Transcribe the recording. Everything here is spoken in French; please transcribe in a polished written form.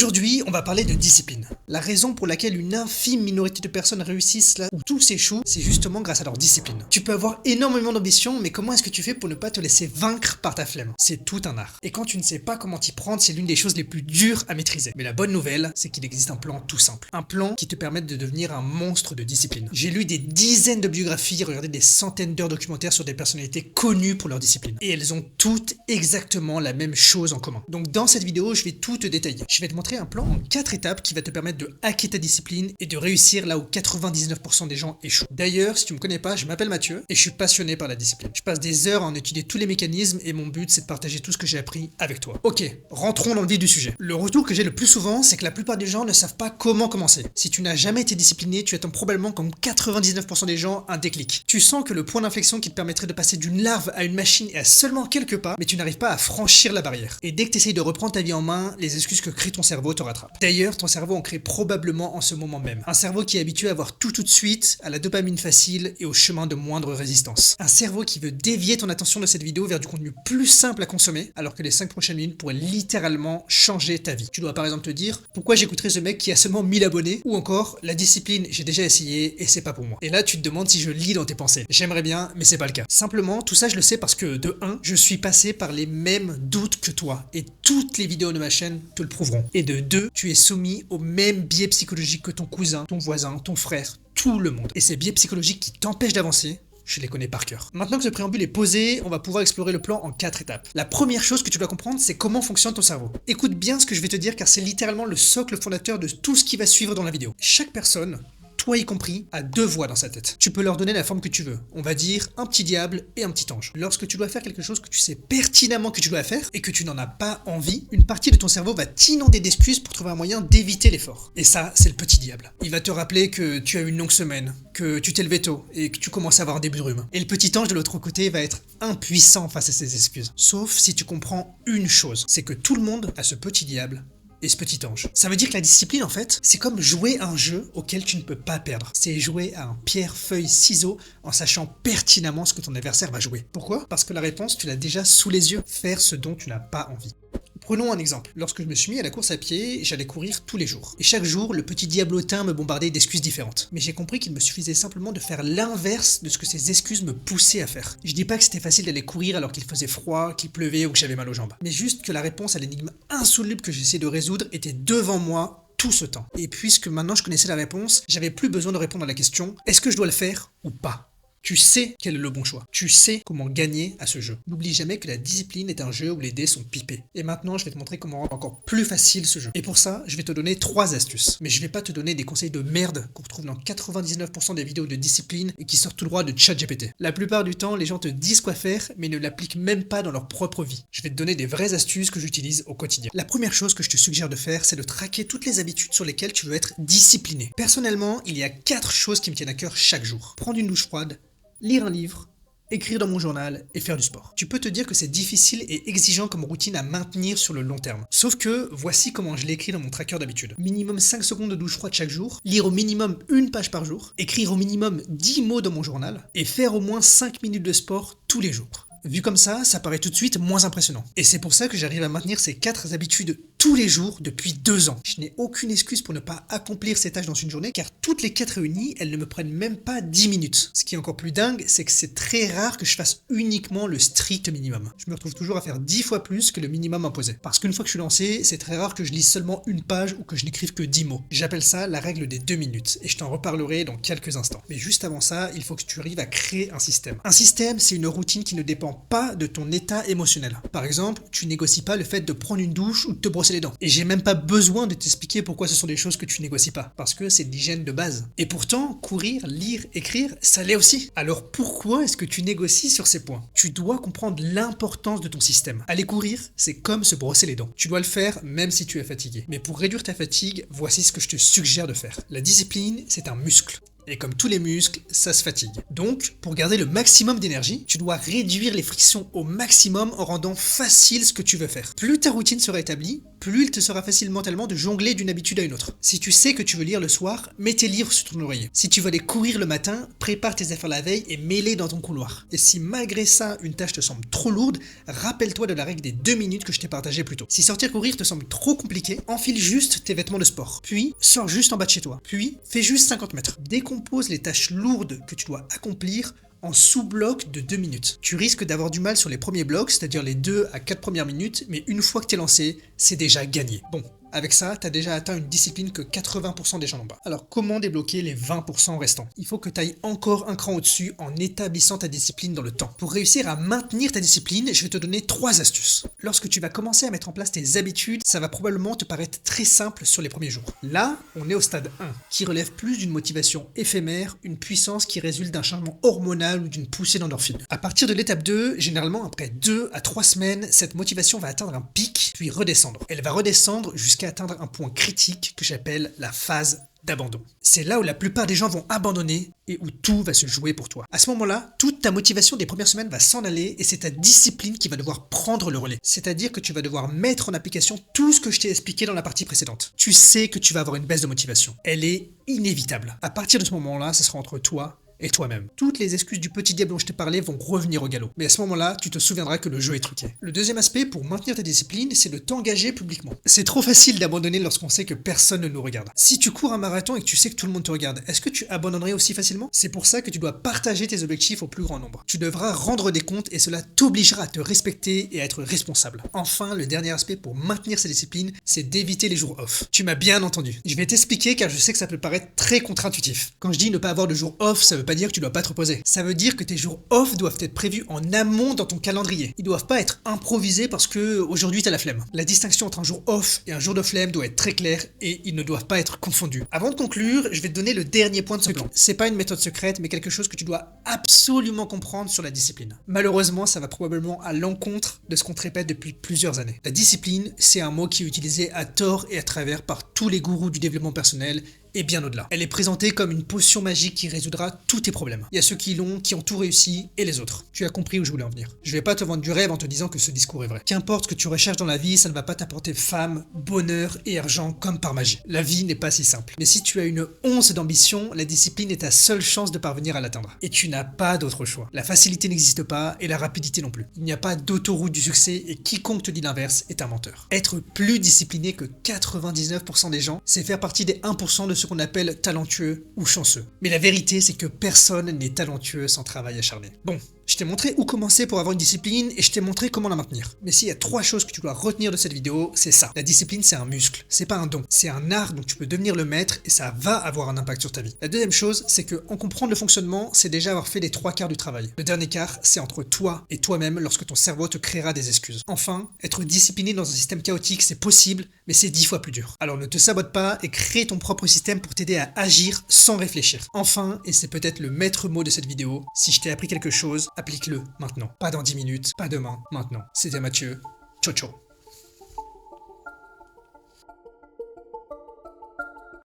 Aujourd'hui, on va parler de discipline. La raison pour laquelle une infime minorité de personnes réussissent là où tous échouent, c'est justement grâce à leur discipline. Tu peux avoir énormément d'ambition, mais comment est-ce que tu fais pour ne pas te laisser vaincre par ta flemme? C'est tout un art. Et quand tu ne sais pas comment t'y prendre, c'est l'une des choses les plus dures à maîtriser. Mais la bonne nouvelle, c'est qu'il existe un plan tout simple. Un plan qui te permette de devenir un monstre de discipline. J'ai lu des dizaines de biographies, regardé des centaines d'heures documentaires sur des personnalités connues pour leur discipline. Et elles ont toutes exactement la même chose en commun. Donc dans cette vidéo, je vais tout te détailler. Je vais te montrer un plan en 4 étapes qui va te permettre de hacker ta discipline et de réussir là où 99% des gens échouent. D'ailleurs, si tu me connais pas, je m'appelle Mathieu et je suis passionné par la discipline. Je passe des heures à en étudier tous les mécanismes et mon but c'est de partager tout ce que j'ai appris avec toi. Ok, rentrons dans le vif du sujet. Le retour que j'ai le plus souvent, c'est que la plupart des gens ne savent pas comment commencer. Si tu n'as jamais été discipliné, tu attends probablement comme 99% des gens un déclic. Tu sens que le point d'inflexion qui te permettrait de passer d'une larve à une machine est à seulement quelques pas, mais tu n'arrives pas à franchir la barrière. Et dès que tu essayes de reprendre ta vie en main, les excuses que crée ton cerveau te rattrapent. D'ailleurs, ton cerveau en crée probablement en ce moment même. Un cerveau qui est habitué à voir tout de suite, à la dopamine facile et au chemin de moindre résistance. Un cerveau qui veut dévier ton attention de cette vidéo vers du contenu plus simple à consommer, alors que les 5 prochaines minutes pourraient littéralement changer ta vie. Tu dois par exemple te dire, pourquoi j'écouterais ce mec qui a seulement 1000 abonnés? Ou encore, la discipline, j'ai déjà essayé et c'est pas pour moi. Et là, tu te demandes si je lis dans tes pensées. J'aimerais bien, mais c'est pas le cas. Simplement, tout ça je le sais parce que de 1, je suis passé par les mêmes doutes que toi. Et toutes les vidéos de ma chaîne te le prouveront. Et de 2, tu es soumis aux mêmes biais psychologiques que ton cousin, ton voisin, ton frère, tout le monde. Et ces biais psychologiques qui t'empêchent d'avancer, je les connais par cœur. Maintenant que ce préambule est posé, on va pouvoir explorer le plan en 4 étapes. La première chose que tu dois comprendre, c'est comment fonctionne ton cerveau. Écoute bien ce que je vais te dire car c'est littéralement le socle fondateur de tout ce qui va suivre dans la vidéo. Chaque personne, toi y compris, a 2 voix dans sa tête. Tu peux leur donner la forme que tu veux. On va dire un petit diable et un petit ange. Lorsque tu dois faire quelque chose que tu sais pertinemment que tu dois faire et que tu n'en as pas envie, une partie de ton cerveau va t'inonder d'excuses pour trouver un moyen d'éviter l'effort. Et ça, c'est le petit diable. Il va te rappeler que tu as eu une longue semaine, que tu t'es levé tôt et que tu commences à avoir un début de rhume. Et le petit ange de l'autre côté va être impuissant face à ces excuses. Sauf si tu comprends une chose, c'est que tout le monde a ce petit diable et ce petit ange. Ça veut dire que la discipline, en fait, c'est comme jouer à un jeu auquel tu ne peux pas perdre. C'est jouer à un pierre, feuille, ciseaux en sachant pertinemment ce que ton adversaire va jouer. Pourquoi? Parce que la réponse, tu l'as déjà sous les yeux. Faire ce dont tu n'as pas envie. Prenons un exemple. Lorsque je me suis mis à la course à pied, j'allais courir tous les jours. Et chaque jour, le petit diablotin me bombardait d'excuses différentes. Mais j'ai compris qu'il me suffisait simplement de faire l'inverse de ce que ces excuses me poussaient à faire. Je dis pas que c'était facile d'aller courir alors qu'il faisait froid, qu'il pleuvait ou que j'avais mal aux jambes. Mais juste que la réponse à l'énigme insoluble que j'essayais de résoudre était devant moi tout ce temps. Et puisque maintenant je connaissais la réponse, j'avais plus besoin de répondre à la question « Est-ce que je dois le faire ou pas ?» Tu sais quel est le bon choix. Tu sais comment gagner à ce jeu. N'oublie jamais que la discipline est un jeu où les dés sont pipés. Et maintenant, je vais te montrer comment rendre encore plus facile ce jeu. Et pour ça, je vais te donner 3 astuces. Mais je vais pas te donner des conseils de merde qu'on retrouve dans 99% des vidéos de discipline et qui sortent tout droit de ChatGPT. La plupart du temps, les gens te disent quoi faire, mais ne l'appliquent même pas dans leur propre vie. Je vais te donner des vraies astuces que j'utilise au quotidien. La première chose que je te suggère de faire, c'est de traquer toutes les habitudes sur lesquelles tu veux être discipliné. Personnellement, il y a 4 choses qui me tiennent à cœur chaque jour. Prendre une douche froide, lire un livre, écrire dans mon journal et faire du sport. Tu peux te dire que c'est difficile et exigeant comme routine à maintenir sur le long terme. Sauf que, voici comment je l'écris dans mon tracker d'habitude. Minimum 5 secondes de douche froide chaque jour, lire au minimum 1 page par jour, écrire au minimum 10 mots dans mon journal et faire au moins 5 minutes de sport tous les jours. Vu comme ça paraît tout de suite moins impressionnant. Et c'est pour ça que j'arrive à maintenir ces 4 habitudes tous les jours depuis 2 ans. Je n'ai aucune excuse pour ne pas accomplir ces tâches dans une journée, car toutes les 4 réunies, elles ne me prennent même pas 10 minutes. Ce qui est encore plus dingue, c'est que c'est très rare que je fasse uniquement le strict minimum. Je me retrouve toujours à faire 10 fois plus que le minimum imposé. Parce qu'une fois que je suis lancé, c'est très rare que je lise seulement 1 page ou que je n'écrive que 10 mots. J'appelle ça la règle des 2 minutes, et je t'en reparlerai dans quelques instants. Mais juste avant ça, il faut que tu arrives à créer un système. Un système, c'est une routine qui ne dépend pas de ton état émotionnel. Par exemple, tu négocies pas le fait de prendre une douche ou de te brosser les dents. Et j'ai même pas besoin de t'expliquer pourquoi ce sont des choses que tu négocies pas, parce que c'est de l'hygiène de base. Et pourtant, courir, lire, écrire, ça l'est aussi. Alors pourquoi est-ce que tu négocies sur ces points? Tu dois comprendre l'importance de ton système. Aller courir, c'est comme se brosser les dents. Tu dois le faire même si tu es fatigué. Mais pour réduire ta fatigue, voici ce que je te suggère de faire. La discipline, c'est un muscle. Et comme tous les muscles, ça se fatigue. Donc, pour garder le maximum d'énergie, tu dois réduire les frictions au maximum en rendant facile ce que tu veux faire. Plus ta routine sera établie, plus il te sera facile mentalement de jongler d'une habitude à une autre. Si tu sais que tu veux lire le soir, mets tes livres sur ton oreiller. Si tu veux aller courir le matin, prépare tes affaires la veille et mets-les dans ton couloir. Et si malgré ça, une tâche te semble trop lourde, rappelle-toi de la règle des 2 minutes que je t'ai partagée plus tôt. Si sortir courir te semble trop compliqué, enfile juste tes vêtements de sport. Puis, sors juste en bas de chez toi. Puis, fais juste 50 mètres. Décompose les tâches lourdes que tu dois accomplir en sous-blocs de 2 minutes. Tu risques d'avoir du mal sur les premiers blocs, c'est-à-dire les 2 à 4 premières minutes, mais une fois que t'es lancé, c'est déjà gagné. Bon, avec ça, t'as déjà atteint une discipline que 80% des gens n'ont pas. Alors comment débloquer les 20% restants? Il faut que t'ailles encore un cran au-dessus en établissant ta discipline dans le temps. Pour réussir à maintenir ta discipline, je vais te donner 3 astuces. Lorsque tu vas commencer à mettre en place tes habitudes, ça va probablement te paraître très simple sur les premiers jours. Là, on est au stade 1, qui relève plus d'une motivation éphémère, une puissance qui résulte d'un changement hormonal ou d'une poussée d'endorphine. À partir de l'étape 2, généralement après 2 à 3 semaines, cette motivation va atteindre un pic, puis redescendre. Elle va redescendre jusqu'à atteindre un point critique que j'appelle la phase d'abandon. C'est là où la plupart des gens vont abandonner et où tout va se jouer pour toi. À ce moment-là, toute ta motivation des premières semaines va s'en aller et c'est ta discipline qui va devoir prendre le relais. C'est-à-dire que tu vas devoir mettre en application tout ce que je t'ai expliqué dans la partie précédente. Tu sais que tu vas avoir une baisse de motivation. Elle est inévitable. À partir de ce moment-là, ce sera entre toi et toi-même. Toutes les excuses du petit diable dont je t'ai parlé vont revenir au galop. Mais à ce moment-là, tu te souviendras que le jeu est truqué. Le deuxième aspect pour maintenir ta discipline, c'est de t'engager publiquement. C'est trop facile d'abandonner lorsqu'on sait que personne ne nous regarde. Si tu cours un marathon et que tu sais que tout le monde te regarde, est-ce que tu abandonnerais aussi facilement? C'est pour ça que tu dois partager tes objectifs au plus grand nombre. Tu devras rendre des comptes et cela t'obligera à te respecter et à être responsable. Enfin, le dernier aspect pour maintenir sa discipline, c'est d'éviter les jours off. Tu m'as bien entendu. Je vais t'expliquer car je sais que ça peut paraître très contre-intuitif. Quand je dis ne pas avoir de jours off, ça veut pas dire que tu dois pas te reposer. Ça veut dire que tes jours off doivent être prévus en amont dans ton calendrier. Ils doivent pas être improvisés parce que aujourd'hui t'as la flemme. La distinction entre un jour off et un jour de flemme doit être très claire et ils ne doivent pas être confondus. Avant de conclure, je vais te donner le dernier point de ce plan. C'est pas une méthode secrète, mais quelque chose que tu dois absolument comprendre sur la discipline. Malheureusement, ça va probablement à l'encontre de ce qu'on te répète depuis plusieurs années. La discipline, c'est un mot qui est utilisé à tort et à travers par tous les gourous du développement personnel et bien au-delà. Elle est présentée comme une potion magique qui résoudra tous tes problèmes. Il y a ceux qui l'ont, qui ont tout réussi, et les autres. Tu as compris où je voulais en venir. Je vais pas te vendre du rêve en te disant que ce discours est vrai. Qu'importe ce que tu recherches dans la vie, ça ne va pas t'apporter femme, bonheur et argent comme par magie. La vie n'est pas si simple. Mais si tu as une once d'ambition, la discipline est ta seule chance de parvenir à l'atteindre. Et tu n'as pas d'autre choix. La facilité n'existe pas, et la rapidité non plus. Il n'y a pas d'autoroute du succès, et quiconque te dit l'inverse est un menteur. Être plus discipliné que 99% des gens, c'est faire partie des 1% de ce qu'on appelle talentueux ou chanceux. Mais la vérité, c'est que personne n'est talentueux sans travail acharné. Bon, je t'ai montré où commencer pour avoir une discipline et je t'ai montré comment la maintenir. Mais s'il y a 3 choses que tu dois retenir de cette vidéo, c'est ça. La discipline, c'est un muscle, c'est pas un don. C'est un art dont tu peux devenir le maître et ça va avoir un impact sur ta vie. La deuxième chose, c'est que en comprendre le fonctionnement, c'est déjà avoir fait les 3 quarts du travail. Le dernier quart, c'est entre toi et toi-même lorsque ton cerveau te créera des excuses. Enfin, être discipliné dans un système chaotique, c'est possible, mais c'est 10 fois plus dur. Alors ne te sabote pas et crée ton propre système pour t'aider à agir sans réfléchir. Enfin, et c'est peut-être le maître mot de cette vidéo, si je t'ai appris quelque chose, applique-le maintenant. Pas dans 10 minutes, pas demain, maintenant. C'était Mathieu. Ciao ciao.